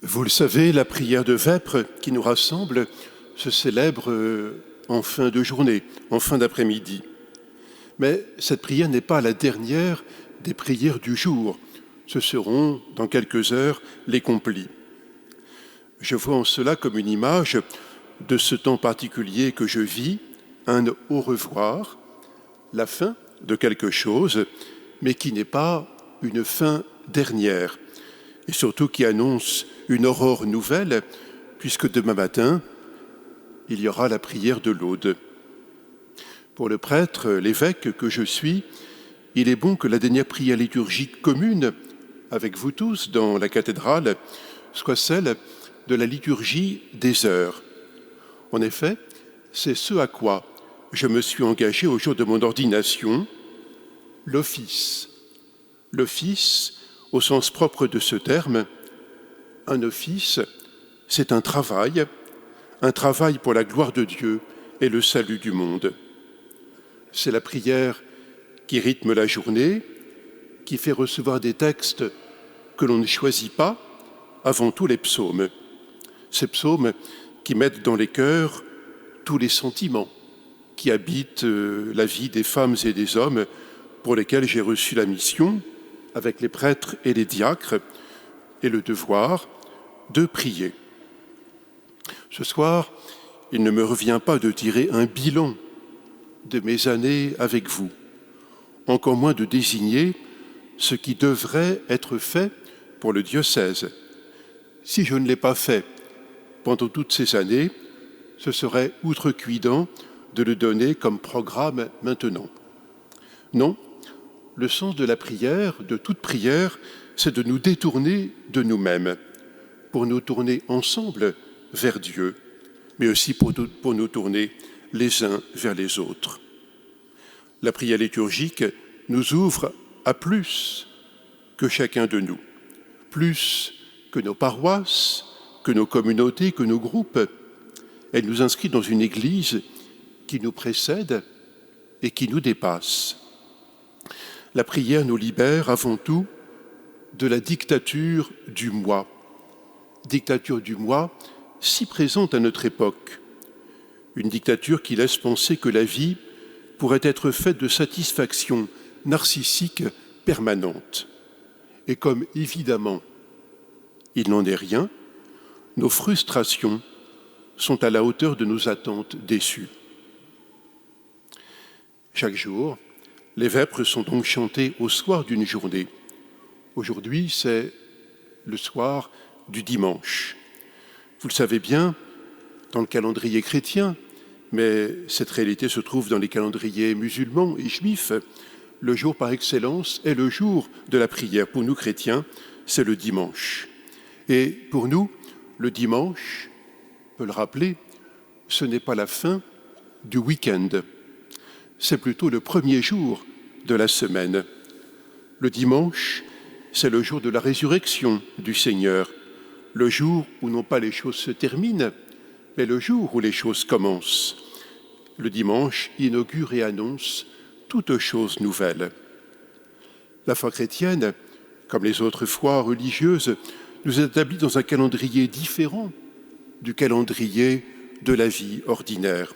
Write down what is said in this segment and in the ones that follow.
Vous le savez, la prière de vêpres qui nous rassemble se célèbre en fin de journée, en fin d'après-midi. Mais cette prière n'est pas la dernière des prières du jour. Ce seront, dans quelques heures, les complis. Je vois en cela comme une image de ce temps particulier que je vis, un au revoir, la fin de quelque chose, mais qui n'est pas une fin dernière, et surtout qui annonce une aurore nouvelle, puisque demain matin, il y aura la prière de l'Aude. Pour le prêtre, l'évêque que je suis, il est bon que la dernière prière liturgique commune, avec vous tous dans la cathédrale, soit celle de la liturgie des heures. En effet, c'est ce à quoi je me suis engagé au jour de mon ordination, l'office. L'office, au sens propre de ce terme, un office, c'est un travail pour la gloire de Dieu et le salut du monde. C'est la prière qui rythme la journée, qui fait recevoir des textes que l'on ne choisit pas, avant tout les psaumes. Ces psaumes qui mettent dans les cœurs tous les sentiments qui habitent la vie des femmes et des hommes pour lesquels j'ai reçu la mission, avec les prêtres et les diacres, et le devoir de prier. Ce soir, il ne me revient pas de tirer un bilan de mes années avec vous, encore moins de désigner ce qui devrait être fait pour le diocèse. Si je ne l'ai pas fait pendant toutes ces années, ce serait outrecuidant de le donner comme programme maintenant. Non, le sens de la prière, de toute prière, c'est de nous détourner de nous-mêmes, pour nous tourner ensemble vers Dieu, mais aussi pour nous tourner les uns vers les autres. La prière liturgique nous ouvre à plus que chacun de nous, plus que nos paroisses, que nos communautés, que nos groupes. Elle nous inscrit dans une Église qui nous précède et qui nous dépasse. La prière nous libère avant tout de la dictature du moi. Dictature du moi si présente à notre époque. Une dictature qui laisse penser que la vie pourrait être faite de satisfactions narcissiques permanentes. Et comme évidemment il n'en est rien, nos frustrations sont à la hauteur de nos attentes déçues. Chaque jour, les vêpres sont donc chantées au soir d'une journée. Aujourd'hui, c'est le soir du dimanche. Vous le savez bien, dans le calendrier chrétien, mais cette réalité se trouve dans les calendriers musulmans et juifs, le jour par excellence est le jour de la prière. Pour nous chrétiens, c'est le dimanche. Et pour nous, le dimanche, on peut le rappeler, ce n'est pas la fin du week-end. C'est plutôt le premier jour de la semaine. Le dimanche, c'est le jour de la résurrection du Seigneur, le jour où non pas les choses se terminent, mais le jour où les choses commencent. Le dimanche inaugure et annonce toute chose nouvelle. La foi chrétienne, comme les autres foi religieuses, nous établit dans un calendrier différent du calendrier de la vie ordinaire.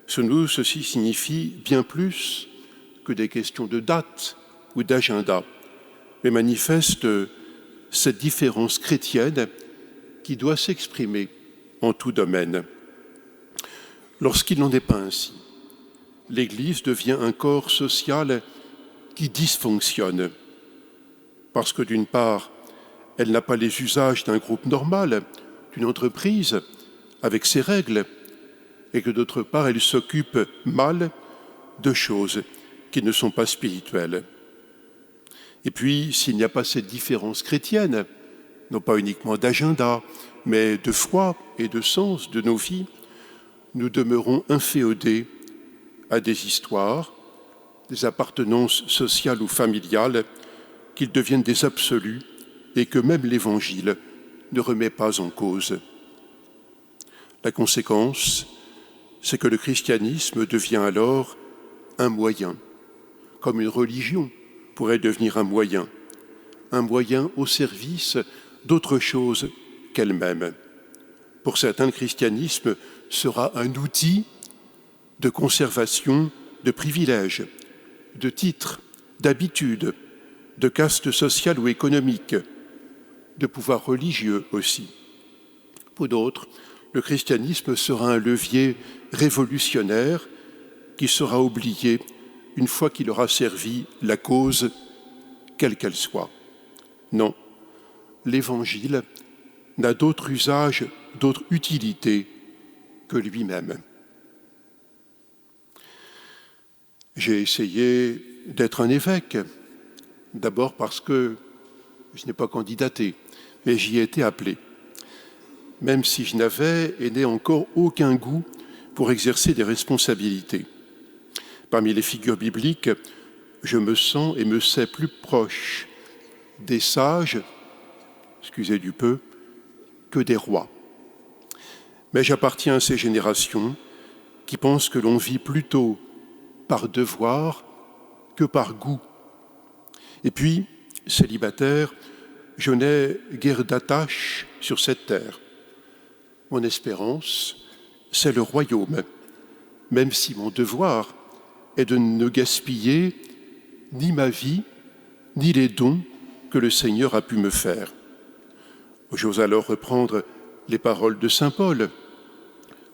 Ceci signifie bien plus que des questions de date ou d'agenda, mais manifeste cette différence chrétienne qui doit s'exprimer en tout domaine. Lorsqu'il n'en est pas ainsi, l'Église devient un corps social qui dysfonctionne, parce que d'une part, elle n'a pas les usages d'un groupe normal, d'une entreprise, avec ses règles, et que d'autre part, elle s'occupe mal de choses qui ne sont pas spirituelles. Et puis, s'il n'y a pas cette différence chrétienne, non pas uniquement d'agenda, mais de foi et de sens de nos vies, nous demeurons inféodés à des histoires, des appartenances sociales ou familiales, qu'ils deviennent des absolus et que même l'Évangile ne remet pas en cause. La conséquence, c'est que le christianisme devient alors un moyen, comme une religion pourrait devenir un moyen au service d'autre chose qu'elle-même. Pour certains, le christianisme sera un outil de conservation de privilèges, de titres, d'habitudes, de caste sociale ou économique, de pouvoir religieux aussi. Pour d'autres, le christianisme sera un levier révolutionnaire qui sera oublié une fois qu'il aura servi la cause, quelle qu'elle soit. Non, l'Évangile n'a d'autre usage, d'autre utilité que lui-même. J'ai essayé d'être un évêque, d'abord parce que je n'ai pas candidaté, mais j'y ai été appelé, même si je n'avais et n'ai encore aucun goût pour exercer des responsabilités. Parmi les figures bibliques, je me sens et me sais plus proche des sages, excusez du peu, que des rois. Mais j'appartiens à ces générations qui pensent que l'on vit plutôt par devoir que par goût. Et puis, célibataire, je n'ai guère d'attache sur cette terre. Mon espérance, c'est le royaume, même si mon devoir est de ne gaspiller ni ma vie, ni les dons que le Seigneur a pu me faire. J'ose alors reprendre les paroles de saint Paul.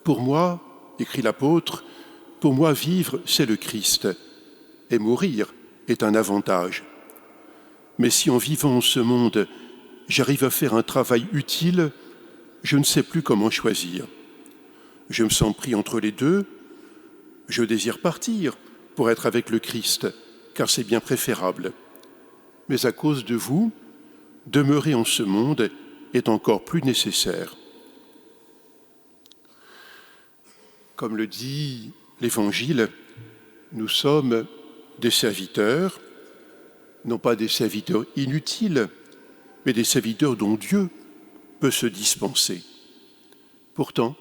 Pour moi, écrit l'apôtre, pour moi vivre, c'est le Christ, et mourir est un avantage. Mais si en vivant ce monde, j'arrive à faire un travail utile, je ne sais plus comment choisir. Je me sens pris entre les deux. Je désire partir pour être avec le Christ, car c'est bien préférable. Mais à cause de vous, demeurer en ce monde est encore plus nécessaire. Comme le dit l'Évangile, nous sommes des serviteurs, non pas des serviteurs inutiles, mais des serviteurs dont Dieu peut se dispenser. Pourtant,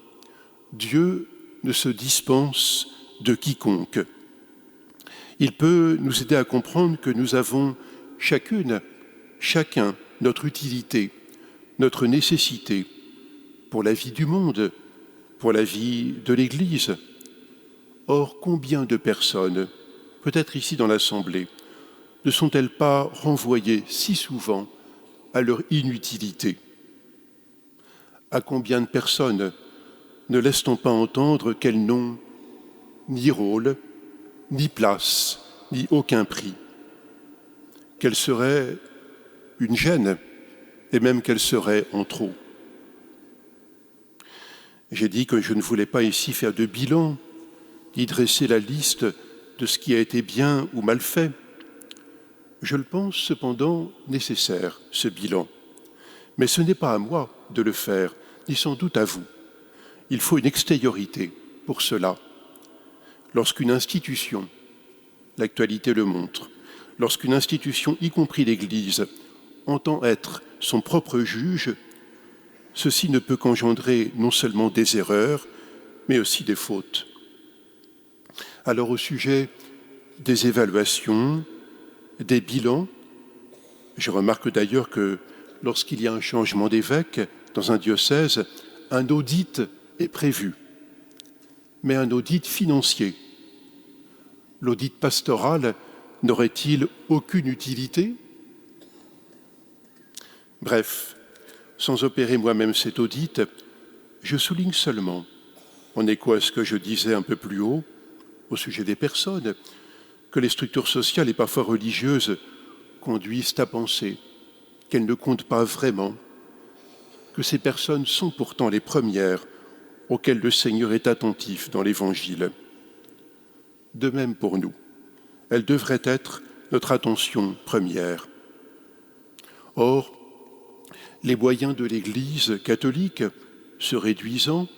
Dieu ne se dispense de quiconque. Il peut nous aider à comprendre que nous avons chacun, notre utilité, notre nécessité pour la vie du monde, pour la vie de l'Église. Or, combien de personnes, peut-être ici dans l'Assemblée, ne sont-elles pas renvoyées si souvent à leur inutilité? À combien de personnes ne laisse-t-on pas entendre qu'elles n'ont ni rôle, ni place, ni aucun prix? Qu'elles seraient une gêne, et même qu'elles seraient en trop. J'ai dit que je ne voulais pas ici faire de bilan, ni dresser la liste de ce qui a été bien ou mal fait. Je le pense cependant nécessaire, ce bilan. Mais ce n'est pas à moi de le faire, ni sans doute à vous. Il faut une extériorité pour cela. Lorsqu'une institution, l'actualité le montre, lorsqu'une institution, y compris l'Église, entend être son propre juge, ceci ne peut qu'engendrer non seulement des erreurs, mais aussi des fautes. Alors au sujet des évaluations, des bilans, je remarque d'ailleurs que lorsqu'il y a un changement d'évêque dans un diocèse, un audit est prévu, mais un audit financier. L'audit pastoral n'aurait-il aucune utilité? Bref, sans opérer moi-même cet audit, je souligne seulement, en écho à ce que je disais un peu plus haut, au sujet des personnes, que les structures sociales et parfois religieuses conduisent à penser qu'elles ne comptent pas vraiment, que ces personnes sont pourtant les premières auxquelles le Seigneur est attentif dans l'Évangile. De même pour nous, elles devraient être notre attention première. Or, les moyens de l'Église catholique se réduisant,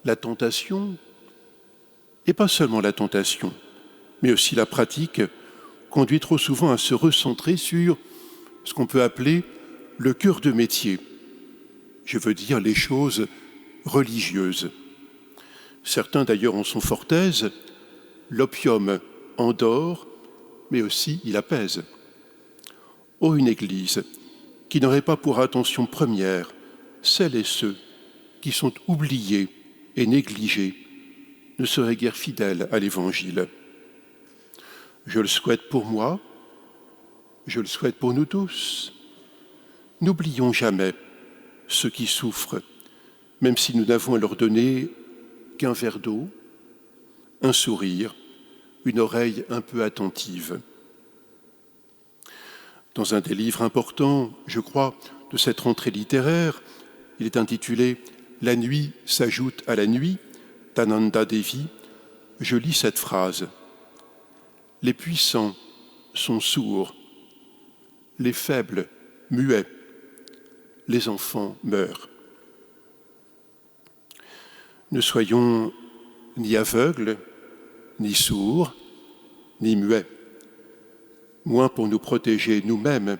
la tentation, et pas seulement la tentation, mais aussi la pratique, conduit trop souvent à se recentrer sur ce qu'on peut appeler le cœur de métier. Je veux dire les choses religieuses. Certains d'ailleurs en sont fort aises. L'opium endort, mais aussi il apaise. Oh, une Église qui n'aurait pas pour attention première celles et ceux qui sont oubliés et négligés ne seraient guère fidèles à l'Évangile. Je le souhaite pour moi, je le souhaite pour nous tous. N'oublions jamais ceux qui souffrent, même si nous n'avons à leur donner qu'un verre d'eau, un sourire, une oreille un peu attentive. Dans un des livres importants, je crois, de cette rentrée littéraire, il est intitulé « La nuit s'ajoute à la nuit » d'Ananda Devi, je lis cette phrase. « Les puissants sont sourds, les faibles muets, les enfants meurent. » Ne soyons ni aveugles, ni sourds, ni muets, moins pour nous protéger nous-mêmes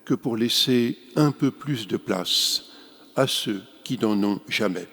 que pour laisser un peu plus de place à ceux qui n'en ont jamais.